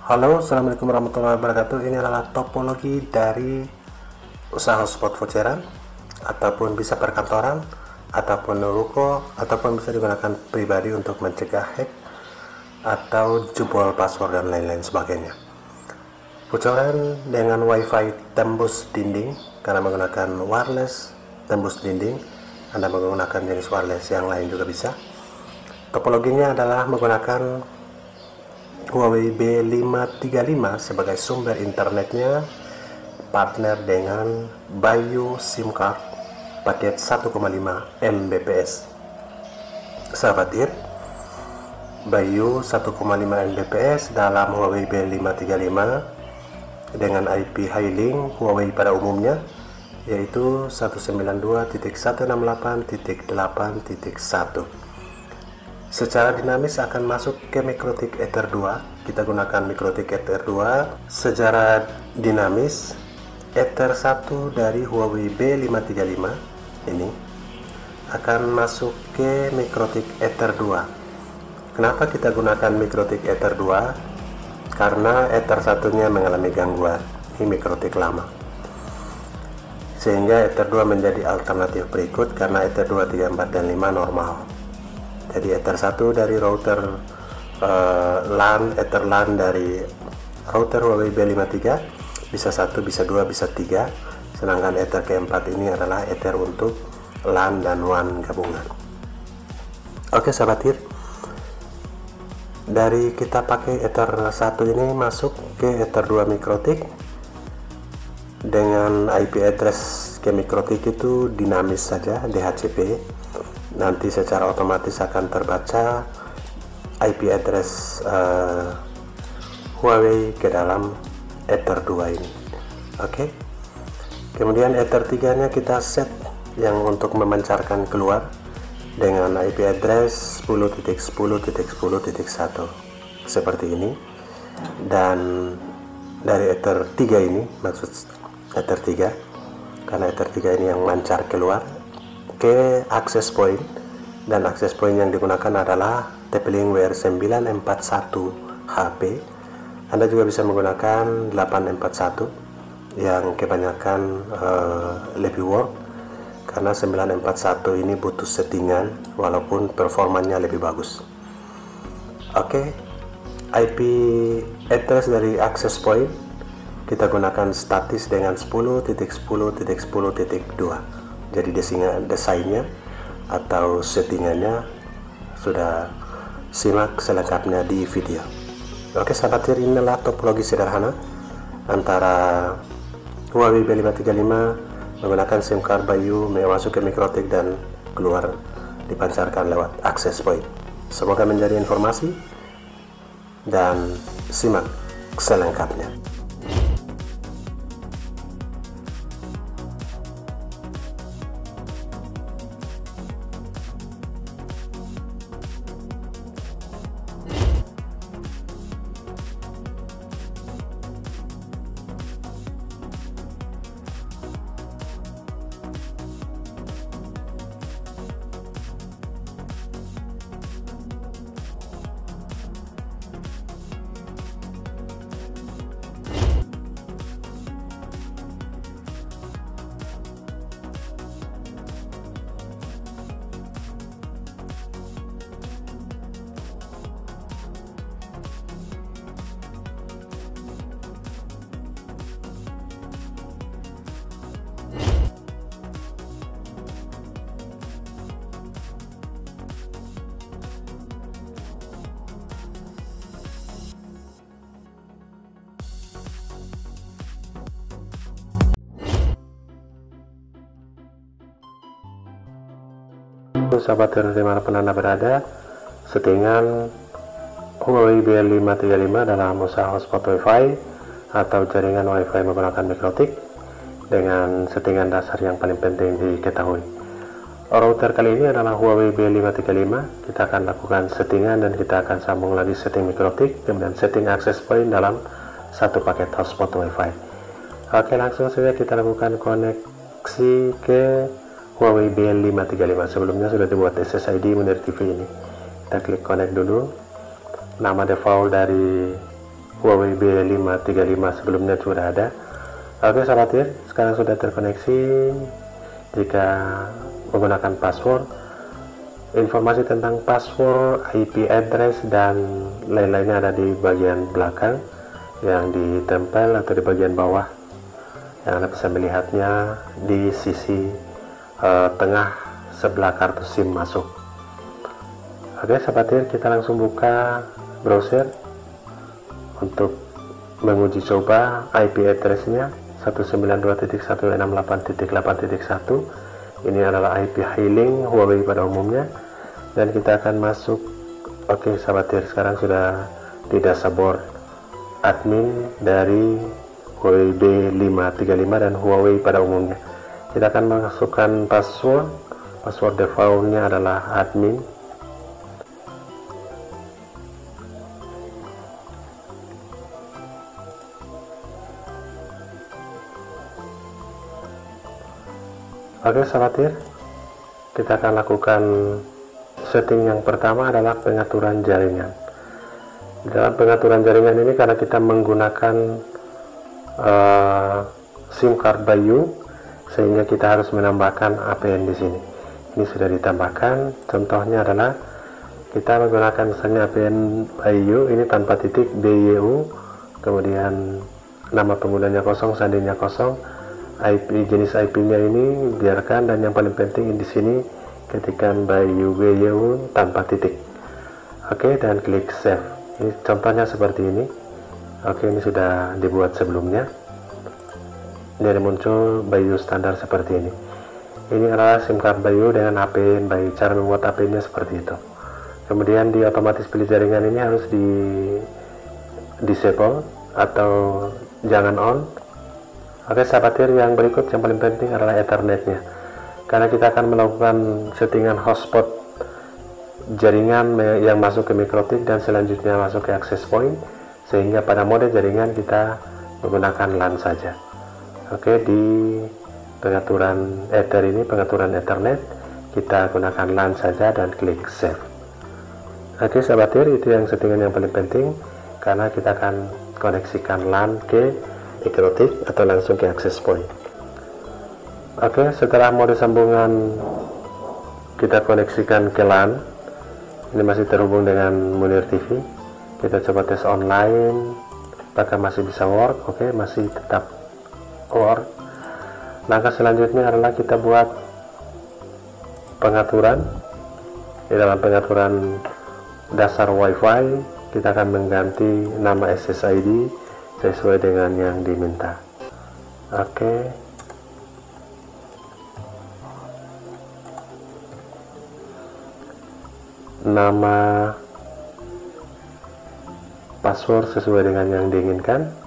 Halo, assalamualaikum warahmatullahi wabarakatuh. Ini adalah topologi dari usaha hotspot voucheran, ataupun bisa perkantoran, ataupun ruko, ataupun bisa digunakan pribadi untuk mencegah hack atau jebol password dan lain-lain sebagainya. Voucheran dengan wifi tembus dinding karena menggunakan wireless tembus dinding. Anda menggunakan jenis wireless yang lain juga bisa. Topologinya adalah menggunakan Huawei B535 sebagai sumber internetnya, partner dengan Bayu SIM card paket 1,5 Mbps. Sahabat IR, Bayu 1,5 Mbps dalam Huawei B535 dengan IP Highlink Huawei pada umumnya, yaitu 192.168.8.1. Secara dinamis akan masuk ke MikroTik Ether 2. Kita gunakan MikroTik Ether 2 secara dinamis. Ether 1 dari Huawei B535 ini akan masuk ke MikroTik Ether 2. Kenapa kita gunakan MikroTik Ether 2? Karena Ether 1-nya mengalami gangguan. Ini MikroTik lama, sehingga Ether 2 menjadi alternatif berikut karena Ether 2, 3, 4, dan 5 normal. Jadi Ether 1 dari router LAN, Ether LAN dari router Huawei B53 bisa 1, bisa 2, bisa 3. Sedangkan Ether keempat ini adalah Ether untuk LAN dan WAN gabungan. Oke sahabat HIR, dari kita pakai Ether 1 ini masuk ke Ether 2 MikroTik dengan IP address ke MikroTik itu dinamis saja, DHCP. Nanti secara otomatis akan terbaca IP address Huawei ke dalam Ether 2 ini. Oke. Kemudian Ether 3 nya kita set yang untuk memancarkan keluar dengan IP address 10.10.10.1 seperti ini. Dan dari Ether 3 ini, maksud Ether 3, karena Ether 3 ini yang mancar keluar ke access point, dan access point yang digunakan adalah TP-Link WR941 HP. Anda juga bisa menggunakan 841 yang kebanyakan lebih work, karena 941 ini butuh settingan walaupun performanya lebih bagus. Oke, IP address dari access point kita gunakan statis dengan 10.10.10.2. Jadi desainnya atau settingannya sudah simak selengkapnya di video. Oke sahabat HIR, inilah topologi sederhana antara Huawei B535 menggunakan SIM card Bayu masuk ke MikroTik dan keluar dipancarkan lewat access point. Semoga menjadi informasi dan simak selengkapnya. Sahabat HIR dimanapun Anda berada, settingan Huawei B535 dalam usaha hotspot Wi-Fi atau jaringan Wi-Fi menggunakan MikroTik dengan settingan dasar yang paling penting diketahui. Router kali ini adalah Huawei B535. Kita akan lakukan settingan dan kita akan sambung lagi setting MikroTik, kemudian setting access point dalam satu paket hotspot Wi-Fi. Oke, langsung saja kita lakukan koneksi ke Huawei B535. Sebelumnya sudah dibuat SSID menurut TV ini. Kita klik connect dulu. Nama default dari Huawei B535 sebelumnya sudah ada. Oke sahabat ya, sekarang sudah terkoneksi. Jika menggunakan password, informasi tentang password, IP address dan lain-lainnya ada di bagian belakang yang ditempel atau di bagian bawah, yang Anda bisa melihatnya di sisi tengah sebelah kartu SIM masuk. Oke sahabat ya, kita langsung buka browser untuk menguji coba IP address-nya 192.168.8.1. Ini adalah IP hailing Huawei pada umumnya, dan kita akan masuk. Oke sahabat ya, sekarang sudah di dashboard admin dari Huawei B535 dan Huawei pada umumnya. Kita akan masukkan password defaultnya adalah admin. Oke sahabat ya, kita akan lakukan setting yang pertama adalah pengaturan jaringan. Dalam pengaturan jaringan ini, karena kita menggunakan SIM card Bayu, sehingga kita harus menambahkan APN di sini. Ini sudah ditambahkan. Contohnya adalah kita menggunakan misalnya APN Bayu ini tanpa titik BYU, kemudian nama penggunanya kosong, sandinya kosong, IP jenis IP-nya ini biarkan, dan yang paling penting di sini ketikkan BYU tanpa titik. Oke, dan klik save. Ini contohnya seperti ini. Oke, ini sudah dibuat sebelumnya. Jadi muncul Bayu standar seperti ini. Ini adalah SIM card Bayu dengan APN Bayu. Cara membuat APN-nya seperti itu. Kemudian di otomatis pilih jaringan ini harus di disable atau jangan on. Oke sahabat ya, yang berikut yang paling penting adalah Ethernet-nya. Karena kita akan melakukan settingan hotspot jaringan yang masuk ke mikrotik dan selanjutnya masuk ke access point, sehingga pada mode jaringan kita menggunakan LAN saja. Oke, di pengaturan Ether ini, pengaturan Ethernet, kita gunakan LAN saja dan klik save. Oke sahabat ya, itu yang settingan yang paling penting, karena kita akan koneksikan LAN ke mikrotik atau langsung ke access point. Oke, setelah mode sambungan kita koneksikan ke LAN, ini masih terhubung dengan Munir TV. Kita coba tes online, apakah masih bisa work. Oke, masih tetap work. Langkah selanjutnya adalah kita buat pengaturan. Di dalam pengaturan dasar WiFi, kita akan mengganti nama SSID sesuai dengan yang diminta. Oke, nama password sesuai dengan yang diinginkan.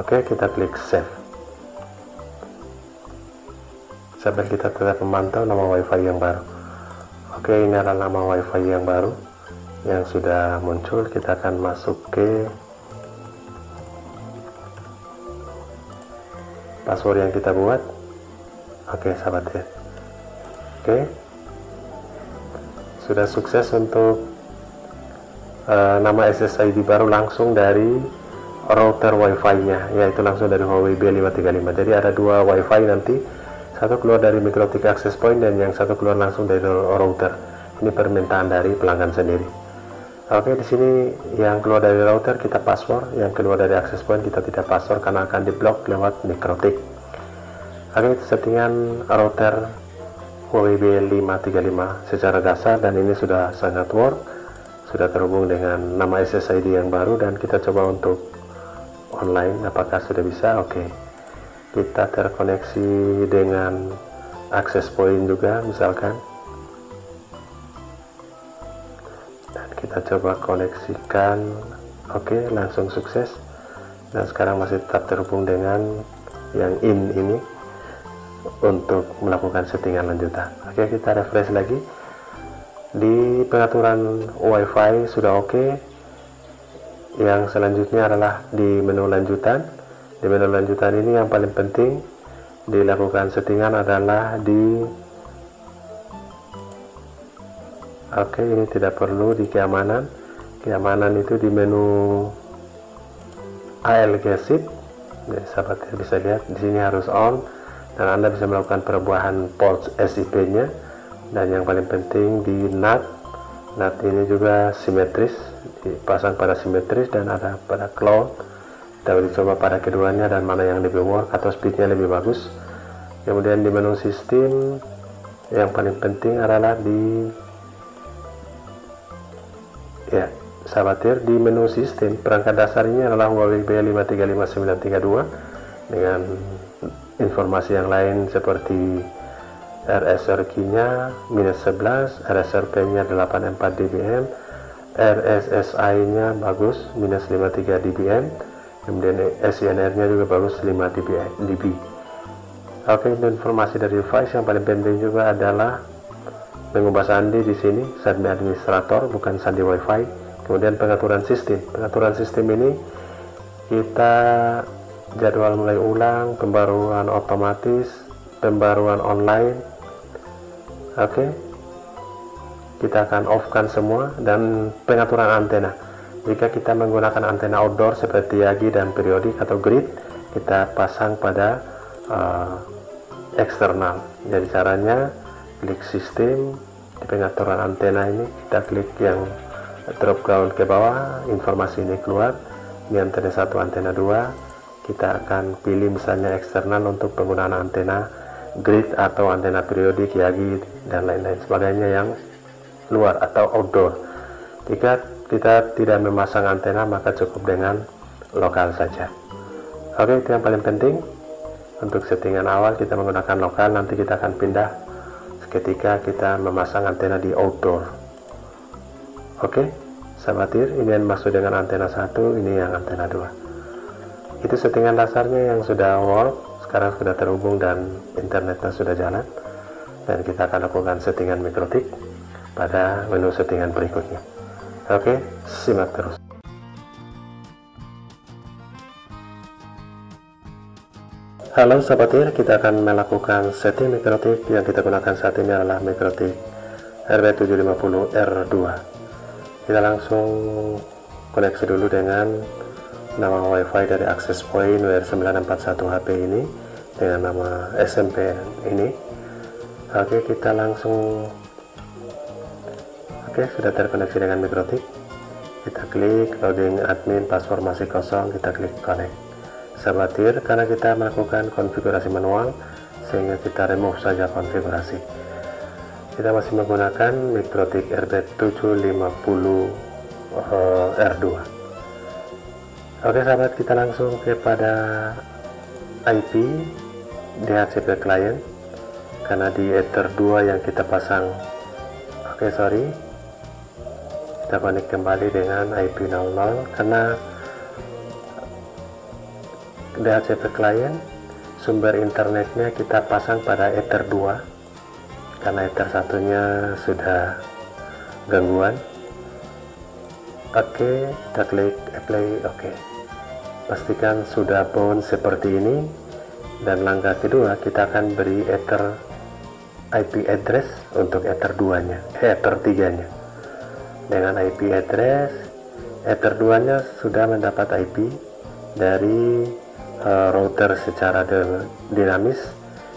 Oke, kita klik save. Sambil kita tetap memantau nama WiFi yang baru. Oke, ini adalah nama WiFi yang baru yang sudah muncul. Kita akan masuk ke password yang kita buat. Oke sahabat ya. Oke, sudah sukses untuk nama SSID baru langsung dari router WiFi-nya, yaitu langsung dari Huawei B535. Jadi ada dua WiFi nanti, satu keluar dari mikrotik access point dan yang satu keluar langsung dari router. Ini permintaan dari pelanggan sendiri. Oke, di sini yang keluar dari router kita password, yang keluar dari access point kita tidak password karena akan diblok lewat mikrotik. Oke, itu settingan router Huawei B535 secara dasar, dan ini sudah sangat work, sudah terhubung dengan nama SSID yang baru, dan kita coba untuk online apakah sudah bisa. Oke, kita terkoneksi dengan access point juga misalkan, dan kita coba koneksikan. Oke, langsung sukses, dan sekarang masih tetap terhubung dengan yang ini untuk melakukan settingan lanjutan. Oke, kita refresh lagi. Di pengaturan WiFi sudah oke. Yang selanjutnya adalah di menu lanjutan. Di menu lanjutan ini yang paling penting dilakukan settingan adalah di ini tidak perlu di keamanan. Keamanan itu di menu ALG SIP. Sahabat bisa lihat di sini harus on, dan Anda bisa melakukan perubahan port SIP-nya. Dan yang paling penting di NAT ini juga simetris, dipasang pada simetris dan ada pada cloud. Kita boleh coba pada keduanya dan mana yang lebih work atau speednya lebih bagus. Kemudian di menu sistem yang paling penting adalah di sahabat, di menu sistem perangkat dasarnya adalah Huawei P535932 dengan informasi yang lain seperti RSR key-nya -11, RSRP-nya 84 dBm, RSSI-nya bagus -53 dBm, kemudian SINR-nya juga bagus 5 dB. Oke, informasi dari device yang paling penting juga adalah mengubah sandi di sini, sandi administrator bukan sandi WiFi. Kemudian pengaturan sistem. Pengaturan sistem ini kita jadwal mulai ulang, pembaruan otomatis, pembaruan online. Oke, kita akan off-kan semua. Dan pengaturan antena, jika kita menggunakan antena outdoor seperti Yagi dan periodik atau grid, kita pasang pada eksternal. Jadi caranya klik sistem, di pengaturan antena ini kita klik yang drop down ke bawah, informasi ini keluar. Ini antena 1, antena 2, kita akan pilih misalnya eksternal untuk penggunaan antena grid atau antena periodik, Yagi dan lain-lain sebagainya yang luar atau outdoor. Jika kita tidak memasang antena, maka cukup dengan lokal saja. Oke, itu yang paling penting. Untuk settingan awal kita menggunakan lokal, nanti kita akan pindah ketika kita memasang antena di outdoor. Oke, sahabat, ini yang maksud dengan antena 1, ini yang antena 2. Itu settingan dasarnya yang sudah work. Sekarang sudah terhubung dan internetnya sudah jalan, dan kita akan lakukan settingan mikrotik pada menu settingan berikutnya. Oke, simak terus. Halo sahabat, kita akan melakukan setting mikrotik. Yang kita gunakan saat ini adalah mikrotik RB750R2. Kita langsung koneksi dulu dengan nama WiFi dari access point WR941HP ini dengan nama SMP ini. Oke, kita langsung sudah terkoneksi dengan mikrotik. Kita klik loading admin, password masih kosong, kita klik connect. Sahabat, karena kita melakukan konfigurasi manual sehingga kita remove saja konfigurasi. Kita masih menggunakan mikrotik RB750R2. Oke sahabat, kita langsung kepada IP DHCP client, karena di Ether 2 yang kita pasang. Kita connect kembali dengan IP 00 karena DHCP client sumber internetnya kita pasang pada Ether 2 karena Ether satunya sudah gangguan. Oke, kita klik apply. Oke, pastikan sudah bound seperti ini. Dan langkah kedua, kita akan beri Ether IP address untuk Ether 2 nya, Ether 3 nya. Dengan IP address Ether 2 nya sudah mendapat IP dari router secara dinamis,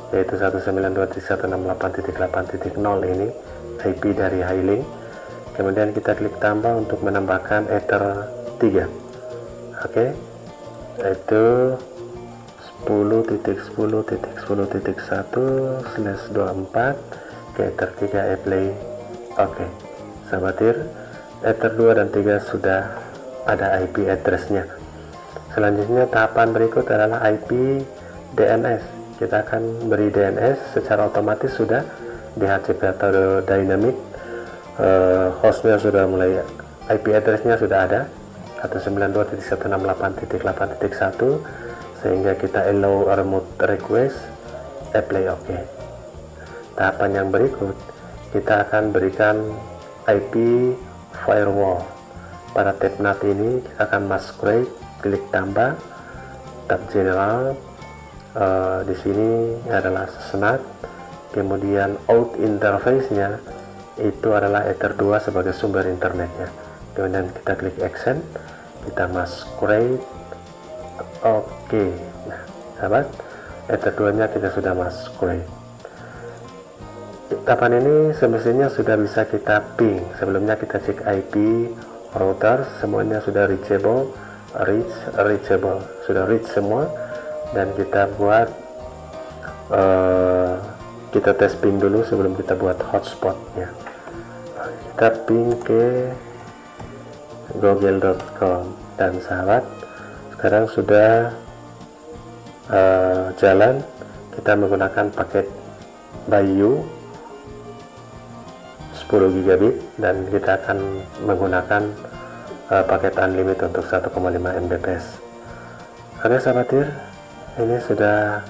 yaitu 192.168.8.0 ini IP dari Highlink. Kemudian kita klik tambah untuk menambahkan Ether 3. Oke, itu 10.10.10.1/24 ke Ether 3 apply. Oke, sahabat, Ether 2 dan 3 sudah ada IP addressnya. Selanjutnya tahapan berikut adalah IP DNS. Kita akan beri DNS secara otomatis sudah DHCP atau dynamic. Hostnya sudah mulai, IP addressnya sudah ada, 192.168.8.1, sehingga kita allow remote request, apply. Oke. Tahapan yang berikut kita akan berikan IP firewall. pada tab NAT ini kita akan masquerade, klik tambah, tab general. Di sini adalah SNAT, kemudian out interface-nya itu adalah Ether 2 sebagai sumber internetnya. Kemudian kita klik action, kita masquerade. Oke. Nah, sahabat, Ether 2 nya kita sudah masquerade. Tahapan ini semestinya sudah bisa kita ping. Sebelumnya kita cek IP, router, semuanya sudah reachable, reachable, sudah reach semua. Dan kita buat kita tes ping dulu sebelum kita buat hotspotnya. Kita ping ke google.com, dan sahabat, sekarang sudah jalan. Kita menggunakan paket Bayu 10 gigabit, dan kita akan menggunakan paket unlimited untuk 1,5 Mbps. Oke sahabat, ini sudah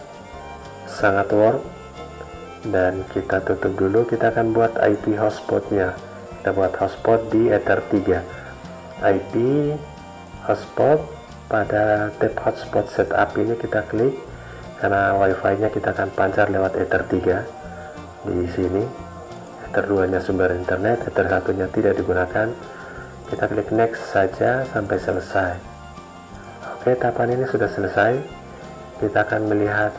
sangat work, dan kita tutup dulu. Kita akan buat IP hotspotnya. Kita buat hotspot di Ether 3. IP hotspot, pada tab hotspot setup ini kita klik, karena wifi nya kita akan pancar lewat Ether 3 di sini. Ether 2 nya sumber internet, Ether 1 nya tidak digunakan. Kita klik next saja sampai selesai. Oke, tahapan ini sudah selesai. Kita akan melihat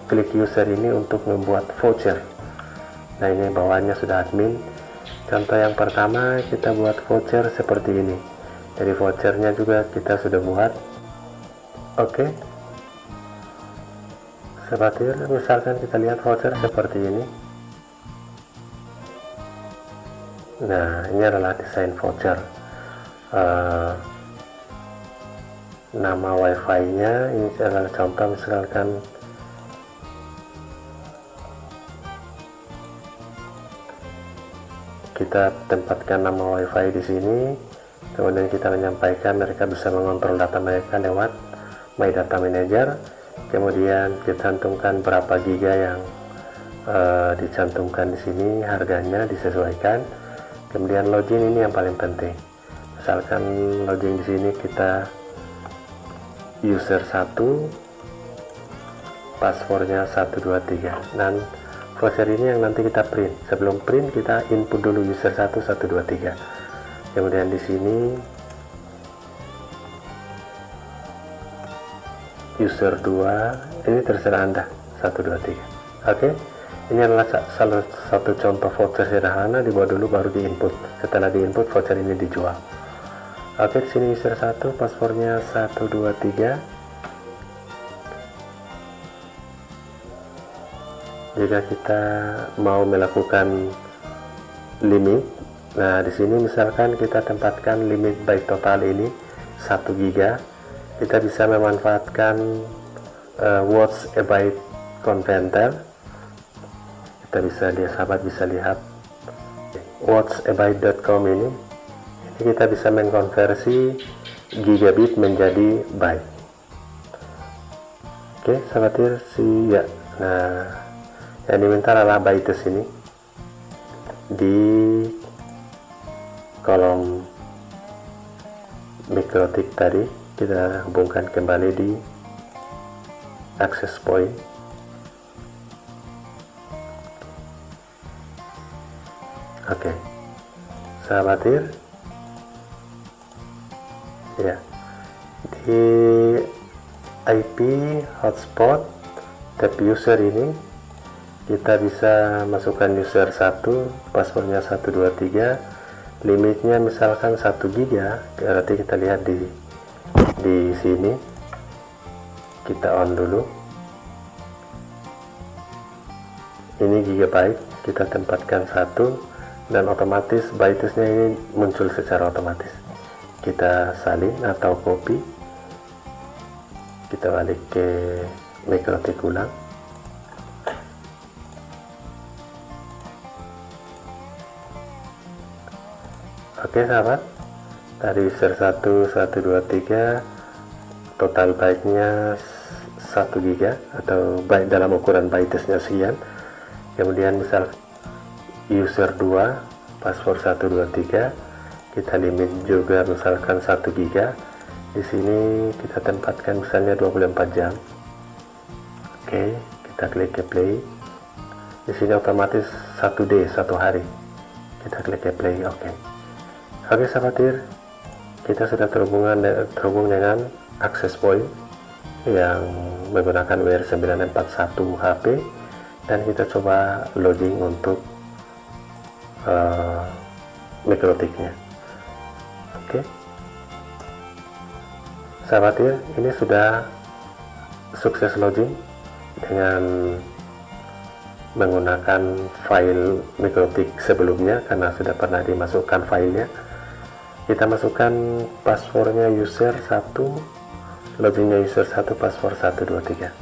klik user ini untuk membuat voucher. Nah, ini bawaannya sudah admin. Contoh yang pertama, kita buat voucher seperti ini. Jadi vouchernya juga kita sudah buat. Oke, sahabat, misalkan kita lihat voucher seperti ini. Nah, ini adalah desain voucher. Nama wifi nya ini adalah contoh, misalkan kita tempatkan nama wifi di sini, kemudian kita menyampaikan mereka bisa mengontrol data mereka lewat My Data Manager. Kemudian kita cantumkan berapa giga yang dicantumkan di sini, harganya disesuaikan. Kemudian login ini yang paling penting. Misalkan login di sini kita user 1, passwordnya 123, dan voucher ini yang nanti kita print. Sebelum print kita input dulu user 1 123. Kemudian di sini user 2, ini terserah Anda 123. Oke. Ini adalah salah satu contoh voucher sederhana, dibuat dulu baru diinput. Setelah diinput, voucher ini dijual. Oke, di sini user 1, passwordnya 123. Jika kita mau melakukan limit, nah di sini misalkan kita tempatkan limit byte total ini 1 giga, kita bisa memanfaatkan words a byte converter. Kita bisa lihat, sahabat bisa lihat whatsabyte.com ini kita bisa mengkonversi gigabit menjadi byte. Oke, sahabat, ya. Nah, yang diminta adalah bytes ini. Di kolom mikrotik tadi kita hubungkan kembali di access point. Oke, sahabat, ya, di IP hotspot tab user ini kita bisa masukkan user 1, passwordnya 123, limitnya misalkan 1 giga. Berarti kita lihat di sini, kita on dulu. Ini gigabyte, kita tempatkan 1, dan otomatis bytesnya ini muncul secara otomatis. Kita salin atau copy, kita balik ke mikrotik ulang. Oke sahabat, tadi user 1 123, total byte-nya 1 giga atau byte dalam ukuran bytesnya sekian. Kemudian misal user 2, password 123, kita limit juga misalkan 1 giga. Di sini kita tempatkan misalnya 24 jam. Oke, kita klik play. Di sini otomatis 1 day, 1 hari. Kita klik play. Oke sahabat, kita sudah terhubung dengan access point yang menggunakan WR941 HP, dan kita coba loading untuk mikrotiknya. Oke sahabat, ini sudah sukses loading dengan menggunakan file mikrotik sebelumnya, karena sudah pernah dimasukkan filenya. Kita masukkan passwordnya user 1, loginnya user 1, password 123.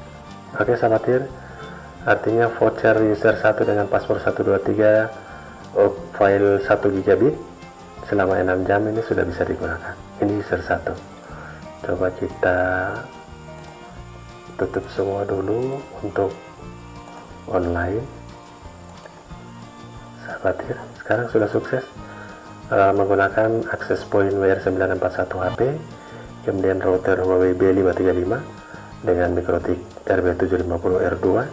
Oke sahabat, artinya voucher user 1 dengan password 123 file 1 gigabit selama 6 jam ini sudah bisa digunakan. Ini user 1. Coba kita tutup semua dulu untuk online. Sahabat, sekarang sudah sukses menggunakan access point WR941 HP, kemudian router Huawei B535 dengan mikrotik RB750R2,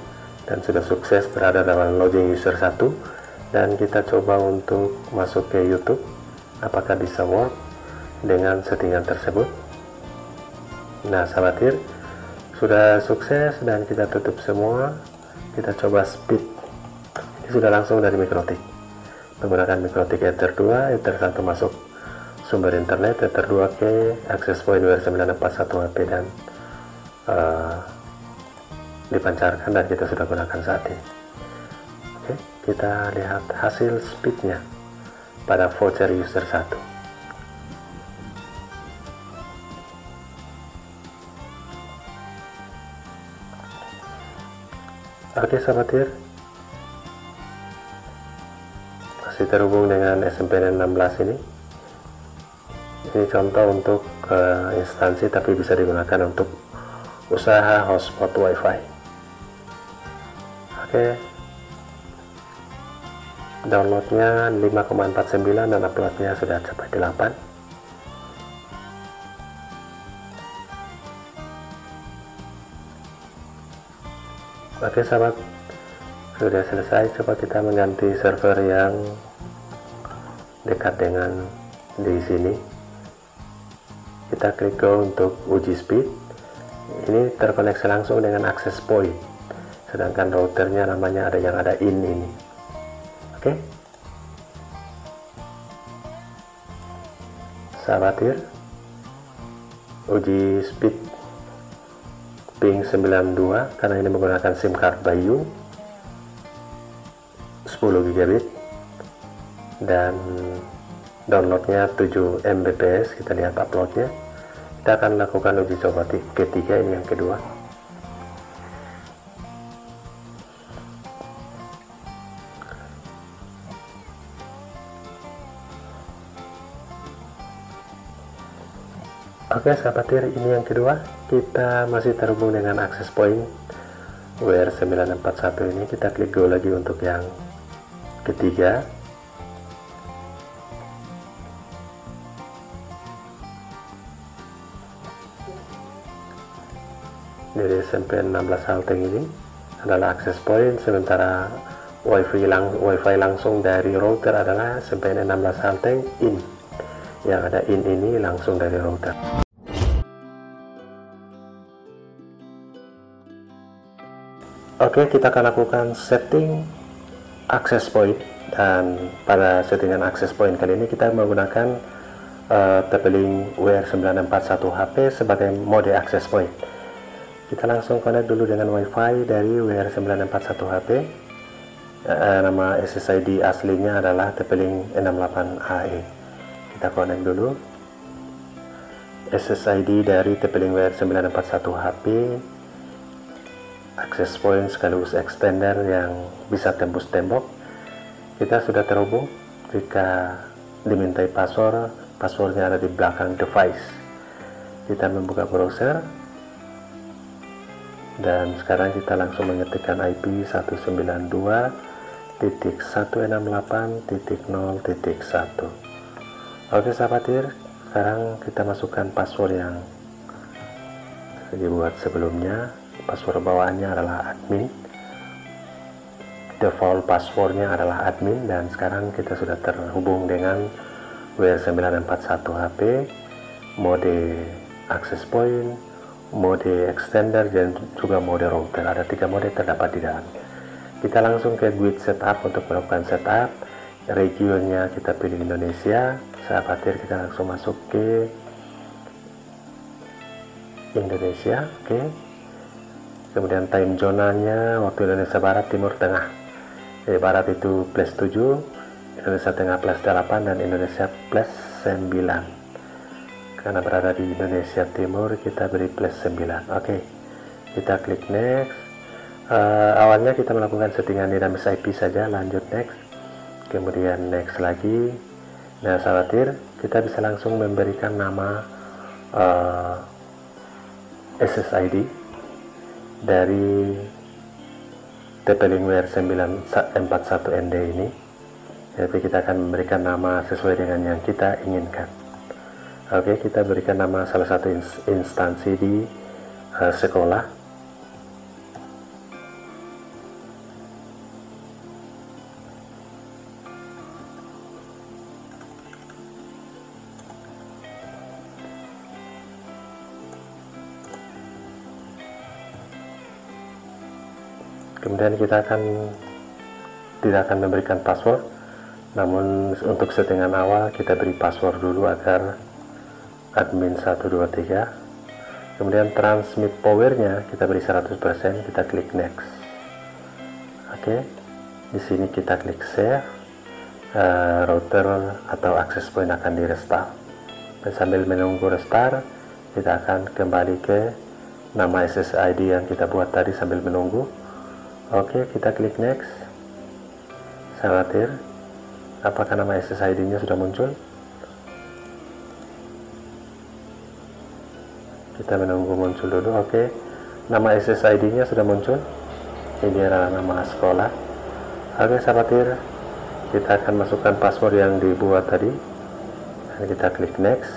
dan sudah sukses berada dalam login user 1. Dan kita coba untuk masuk ke YouTube, apakah bisa work dengan settingan tersebut. Nah sahabat, sudah sukses, dan kita tutup semua. Kita coba speed. Ini sudah langsung dari mikrotik, menggunakan mikrotik Ether 2, Ether 1 masuk sumber internet, Ether 2 ke access point WR941 HP, dan dipancarkan, dan kita sudah gunakan saat ini. Oke, kita lihat hasil speednya pada voucher user 1. Oke sahabat, masih terhubung dengan SMPN 16 ini. Ini contoh untuk instansi, tapi bisa digunakan untuk usaha hotspot WiFi. Oke, downloadnya 5,49 dan uploadnya sudah capai 8. Oke sahabat, sudah selesai. Coba kita mengganti server yang dekat dengan di sini. Kita klik go untuk uji speed. Ini terkoneksi langsung dengan access point, sedangkan routernya namanya ada in ini. Oke sahabat, uji speed ping 92 karena ini menggunakan SIM card Bayu 10 gigabit, dan downloadnya 7 Mbps. Kita lihat uploadnya. Kita akan lakukan uji coba ketiga, ini yang kedua. Oke sahabat, ini yang kedua. Kita masih terhubung dengan access point WR941 ini. Kita klik go lagi untuk yang ketiga. Dari SMPN 16 Halteng ini adalah access point, sementara wifi langsung dari router adalah SMPN 16 Halteng in. Yang ada in ini langsung dari router. Oke, kita akan lakukan setting access point, dan pada settingan access point kali ini kita menggunakan TP-Link WR941 HP sebagai mode access point. Kita langsung connect dulu dengan wifi dari WR941 HP. Nama SSID aslinya adalah TP-Link 68AE. Kita connect dulu. SSID dari TP-Link WR941 HP, access point sekaligus extender yang bisa tembus tembok. Kita sudah terhubung. Jika dimintai passwordnya ada di belakang device. Kita membuka browser, dan sekarang kita langsung mengetikkan IP 192.168.0.1. Oke sahabatir, sekarang kita masukkan password yang dibuat sebelumnya. Password bawaannya adalah admin, default passwordnya adalah admin, dan sekarang kita sudah terhubung dengan WR941 HP, mode access point, mode extender, dan juga mode router. Ada 3 mode terdapat di dalam. Kita langsung ke GUID setup untuk melakukan setup. Regionnya kita pilih Indonesia. Sahabatir, kita langsung masuk ke Indonesia. Oke. Kemudian time zonanya waktu Indonesia Barat, Timur, Tengah. Barat itu plus 7, Indonesia Tengah plus 8, dan Indonesia plus 9. Karena berada di Indonesia Timur, kita beri plus 9. Oke, kita klik next. Awalnya kita melakukan settingan dinamis IP saja, lanjut next, kemudian next lagi. Nah sahabatir, kita bisa langsung memberikan nama SSID dari TP-Link WR941ND ini. Jadi kita akan memberikan nama sesuai dengan yang kita inginkan. Oke, kita berikan nama salah satu instansi di sekolah. Kemudian kita tidak akan memberikan password, namun untuk settingan awal kita beri password dulu agar admin 123. Kemudian transmit powernya kita beri 100%, kita klik next. Oke, di sini kita klik save. Router atau access point akan di restart, dan sambil menunggu restart kita akan kembali ke nama SSID yang kita buat tadi sambil menunggu. Oke, kita klik next. Sahabatir, apakah nama SSID-nya sudah muncul? Kita menunggu muncul dulu. Oke, nama SSID-nya sudah muncul. Ini adalah nama sekolah. Oke sahabatir, kita akan masukkan password yang dibuat tadi, dan kita klik next.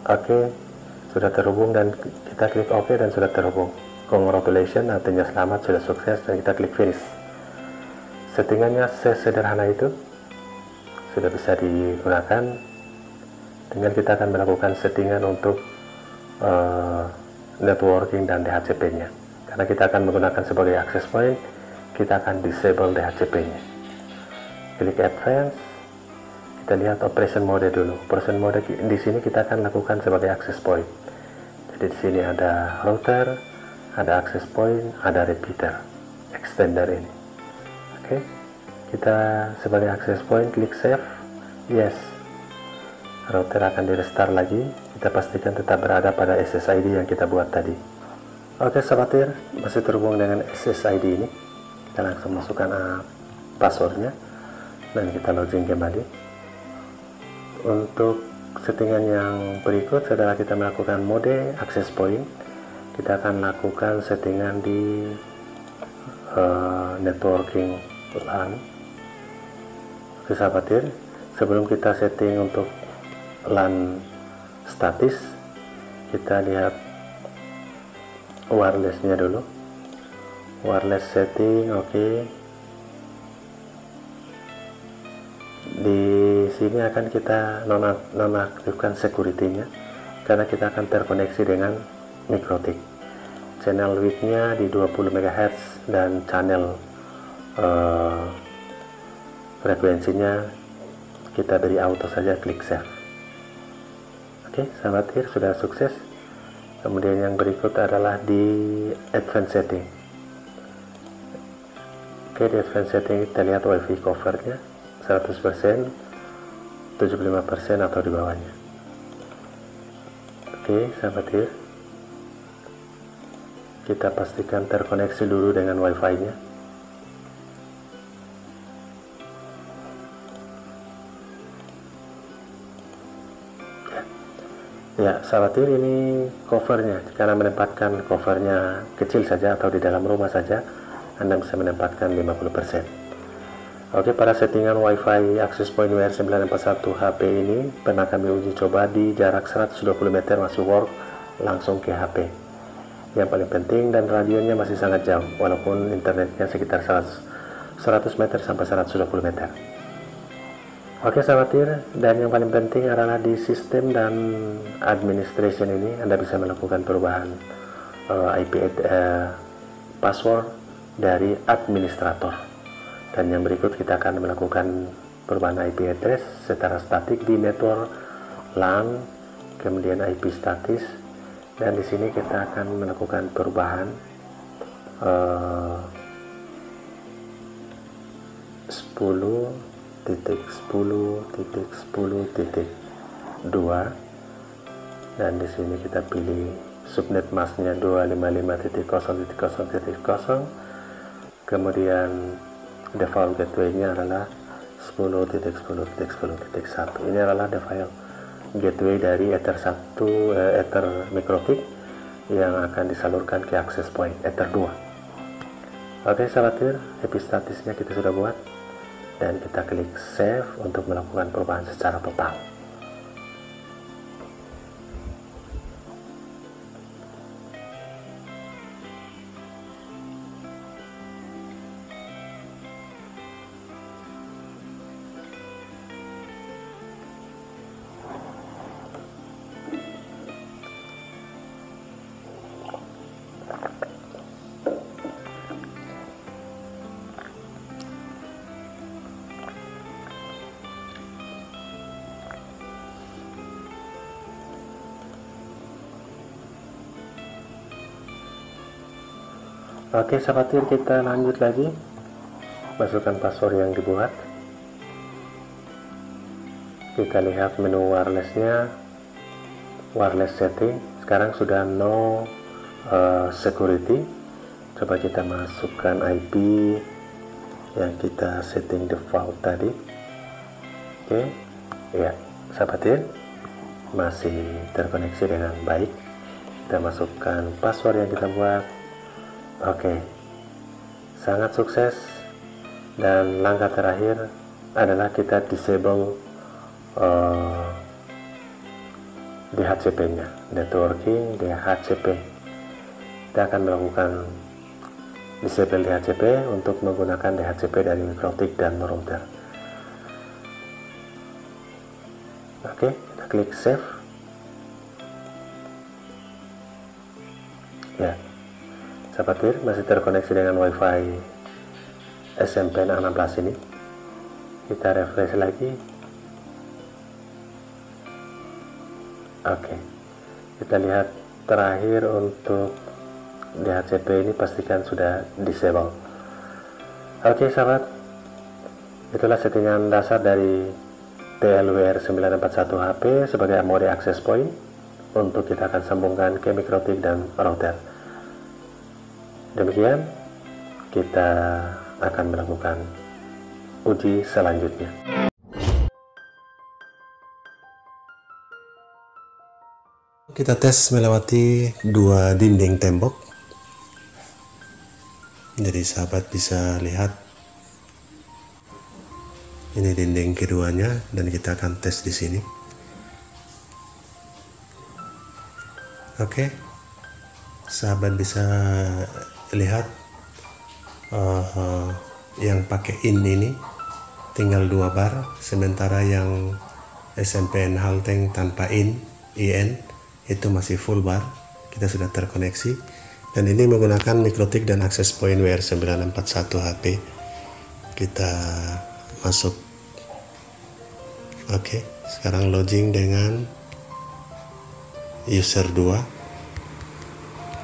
Oke, sudah terhubung, dan kita klik OK dan sudah terhubung. Congratulations, artinya selamat, sudah sukses, dan kita klik finish. Settingannya sesederhana itu sudah bisa digunakan. Dengan kita akan melakukan settingan untuk networking dan DHCP nya. Karena kita akan menggunakan sebagai access point, kita akan disable DHCP nya. Klik advance. Kita lihat operation mode dulu. Operation mode di sini kita akan lakukan sebagai access point. Jadi di sini ada router, ada access point, ada repeater, extender ini. Oke, kita sebagai access point klik save. Yes, router akan di restart lagi. Kita pastikan tetap berada pada SSID yang kita buat tadi. Oke sahabatir, masih terhubung dengan SSID ini. Kita langsung masukkan passwordnya dan kita login kembali. Untuk settingan yang berikut adalah kita melakukan mode access point. Kita akan lakukan settingan di networking LAN. Oke sahabatir, sebelum kita setting untuk LAN statis, kita lihat wirelessnya dulu. Wireless setting, oke. Di sini akan kita nonaktifkan security-nya karena kita akan terkoneksi dengan MikroTik. Channel width-nya di 20 MHz dan channel frekuensinya kita beri auto saja, klik save. Oke, sahabatir, sudah sukses. Kemudian yang berikut adalah di advanced setting. Oke, di advanced setting kita lihat WiFi covernya 100%, 75% atau di bawahnya. Oke sahabatir, kita pastikan terkoneksi dulu dengan WiFi nya. Ya sahabatir, ini covernya. Karena menempatkan covernya kecil saja atau di dalam rumah saja, Anda bisa menempatkan 50%. Oke, pada settingan WiFi access point WR941 HP ini pernah kami uji coba di jarak 120 meter masih work langsung ke HP. Yang paling penting, dan radionya masih sangat jauh walaupun internetnya sekitar 100 meter sampai 120 meter. Oke sahabatir, dan yang paling penting adalah di sistem dan administration ini Anda bisa melakukan perubahan IP password dari administrator. Dan yang berikut kita akan melakukan perubahan IP address secara statik di network LAN, kemudian IP statis, dan di sini kita akan melakukan perubahan 10.10.10.2, dan di sini kita pilih subnet masknya 255.0.0.0, kemudian default gateway-nya adalah 10.10.10.1. Ini adalah default gateway dari Ether 1 Ether mikrotik yang akan disalurkan ke access point Ether 2. Oke sahabatir, IP statisnya kita sudah buat, dan kita klik save untuk melakukan perubahan secara total. Oke sahabatir, kita lanjut lagi, masukkan password yang dibuat. Kita lihat menu wirelessnya, wireless setting sekarang sudah no security. Coba kita masukkan IP yang kita setting default tadi. Oke ya sahabatir, masih terkoneksi dengan baik. Kita masukkan password yang kita buat. Oke, sangat sukses. Dan langkah terakhir adalah kita disable DHCP-nya, networking DHCP. Kita akan melakukan disable DHCP untuk menggunakan DHCP dari mikrotik dan router. Oke, kita klik save. Ya, sahabatir, masih terkoneksi dengan WiFi SMP16 ini. Kita refresh lagi. Oke, kita lihat terakhir untuk DHCP ini pastikan sudah disable. Oke sahabat, itulah settingan dasar dari TLWR941 HP sebagai Amore access point untuk kita akan sambungkan ke mikrotik dan router. Demikian, kita akan melakukan uji selanjutnya. Kita tes melewati dua dinding tembok. Jadi sahabat bisa lihat ini dinding keduanya, dan kita akan tes di sini. Oke, sahabat bisa lihat yang pakai in ini tinggal 2 bar, sementara yang SMPN Halteng tanpa in itu masih full bar. Kita sudah terkoneksi, dan ini menggunakan mikrotik dan access point WR941 HP. Kita masuk. Oke, sekarang login dengan user 2.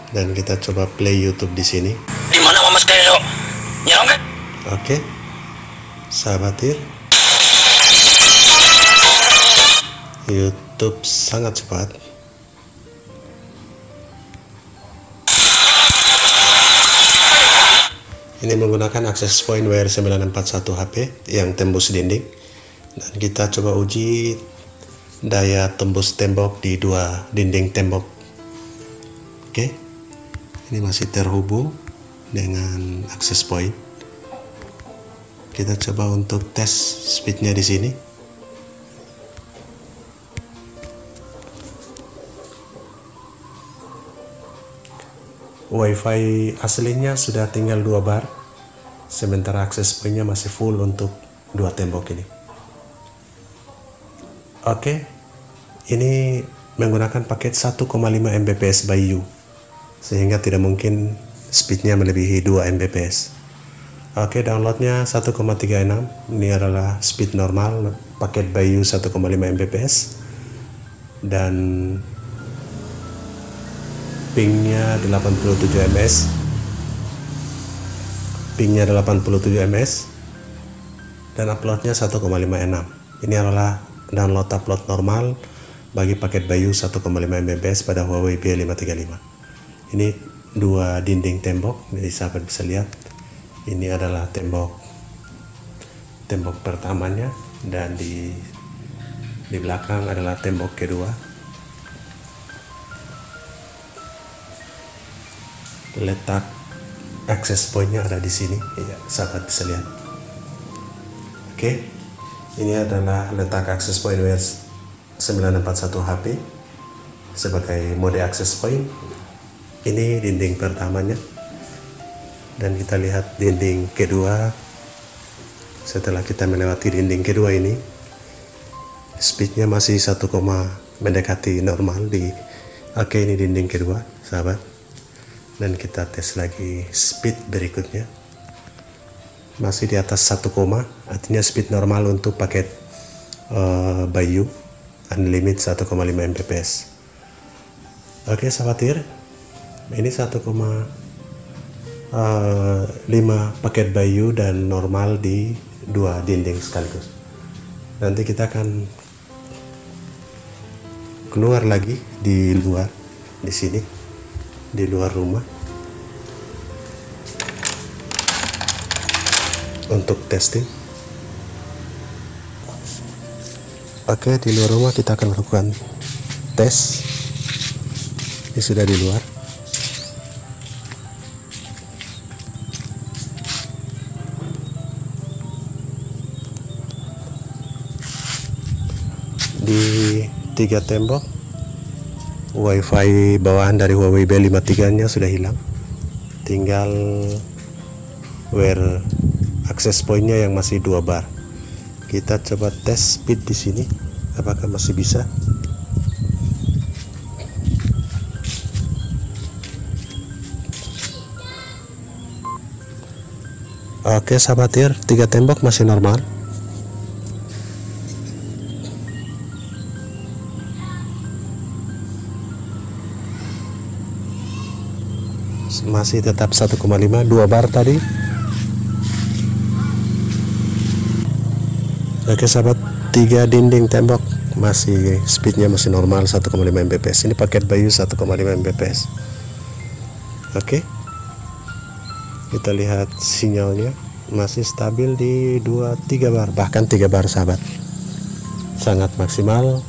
Dan kita coba play YouTube di sini. Di mana Mama Steyo? Nyerang kan? Oke, sahabatir, YouTube sangat cepat. Ini menggunakan access point WR941 HP yang tembus dinding, dan kita coba uji daya tembus tembok di dua dinding tembok. Oke. Ini masih terhubung dengan access point. Kita coba untuk tes speednya di sini. WiFi aslinya sudah tinggal 2 bar, sementara akses pointnya masih full untuk 2 tembok ini. Oke, ini menggunakan paket 1,5 Mbps by U, sehingga tidak mungkin speednya melebihi 2 Mbps. Oke, downloadnya 1,36. Ini adalah speed normal paket by U 1,5 Mbps, dan pingnya 87 ms. Pingnya 87 ms dan uploadnya 1,56. Ini adalah download upload normal bagi paket by U 1,5 Mbps pada Huawei P535. Ini 2 dinding tembok, jadi sahabat bisa lihat. Ini adalah tembok pertamanya, dan di belakang adalah tembok kedua. Letak akses pointnya ada di sini, ya, sahabat bisa lihat. Oke, ini adalah letak akses point WR941 HP sebagai mode akses point. Ini dinding pertamanya, dan kita lihat dinding kedua. Setelah kita melewati dinding kedua ini, speednya masih 1, mendekati normal di. Oke, ini dinding kedua, sahabat. Dan kita tes lagi speed berikutnya, masih di atas 1, artinya speed normal untuk paket by U unlimited 1,5 Mbps. Oke, sahabat, ini 1,5 paket by U dan normal di 2 dinding sekaligus. Nanti kita akan keluar lagi di luar, di sini, di luar rumah, untuk testing. Oke, di luar rumah kita akan melakukan tes. Ini sudah di luar. Di 3 tembok, WiFi bawaan dari Huawei B53 nya sudah hilang, tinggal WiR akses pointnya yang masih 2 bar. Kita coba tes speed di sini, apakah masih bisa. Oke, sahabat, 3 tembok masih normal. Masih tetap 1,5, 2 bar tadi. Oke, sahabat, 3 dinding tembok masih speednya masih normal 1,5 Mbps. Ini paket by U 1,5 Mbps. Oke, kita lihat sinyalnya masih stabil di 2-3 bar, bahkan 3 bar, sahabat. Sangat maksimal.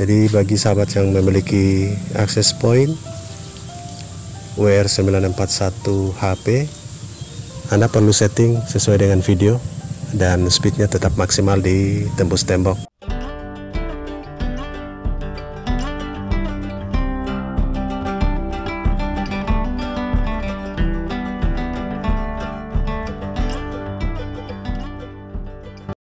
Jadi bagi sahabat yang memiliki akses point WR941 HP, Anda perlu setting sesuai dengan video, dan speednya tetap maksimal di tembus tembok.